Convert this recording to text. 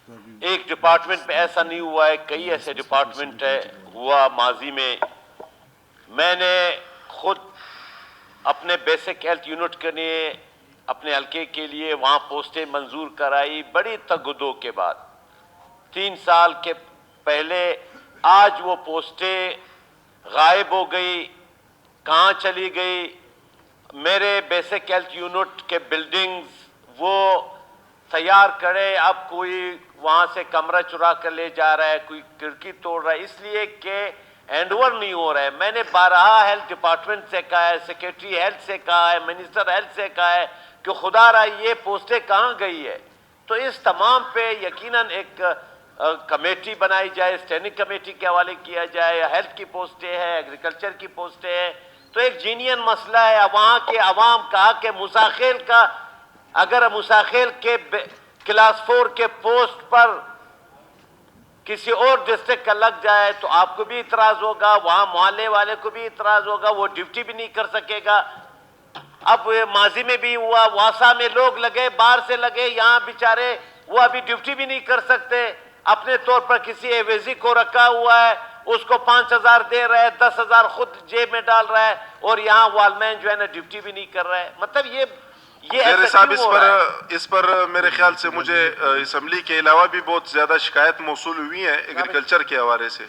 ایک ڈپارٹمنٹ پہ ایسا نہیں ہوا ہے، کئی ایسے ڈپارٹمنٹ ہوا ماضی میں. میں نے خود اپنے بیسک ہیلتھ یونٹ کے لیے اپنے حلقے کے لیے وہاں پوسٹیں منظور کرائی بڑی تگدو کے بعد 3 سال کے پہلے. آج وہ پوسٹیں غائب ہو گئی، کہاں چلی گئی؟ میرے بیسک ہیلتھ یونٹ کے بلڈنگز وہ تیار کرے، اب کوئی وہاں سے کمرہ چرا کر لے جا رہا ہے، کوئی کھڑکی توڑ رہا ہے، اس لیے کہ ہینڈ اوور نہیں ہو رہا ہے. میں نے بارہا ہیلتھ ڈپارٹمنٹ سے کہا ہے، سیکریٹری ہیلتھ سے کہا ہے، منسٹر ہیلتھ سے کہا ہے کہ خدا را یہ پوسٹیں کہاں گئی ہے. تو اس تمام پہ یقیناً ایک کمیٹی بنائی جائے، اسٹینڈنگ کمیٹی کے حوالے کیا جائے. ہیلتھ کی پوسٹیں ہیں، ایگریکلچر کی پوسٹیں ہیں، تو ایک جینین مسئلہ ہے. وہاں کے عوام کہا کہ مساخیل کا اگر مساخیل کے کلاس 4 کے پوسٹ پر کسی اور ڈسٹرکٹ کا لگ جائے تو آپ کو بھی اعتراض ہوگا، وہاں محلے والے کو بھی اعتراض ہوگا، وہ ڈیوٹی بھی نہیں کر سکے گا. اب ماضی میں بھی ہوا، واسا میں لوگ لگے، باہر سے لگے، یہاں بیچارے وہ ابھی ڈیوٹی بھی نہیں کر سکتے. اپنے طور پر کسی ایویزی کو رکھا ہوا ہے، اس کو 5,000 دے رہا ہے، 10,000 خود جیب میں ڈال رہا ہے، اور یہاں والمین جو ہے نا ڈیوٹی بھی نہیں کر رہا ہے. مطلب یہ میرے صاحب اس پر میرے خیال سے مجھے اسمبلی کے علاوہ بھی بہت زیادہ شکایت موصول ہوئی ہیں ایگریکلچر کے حوالے سے.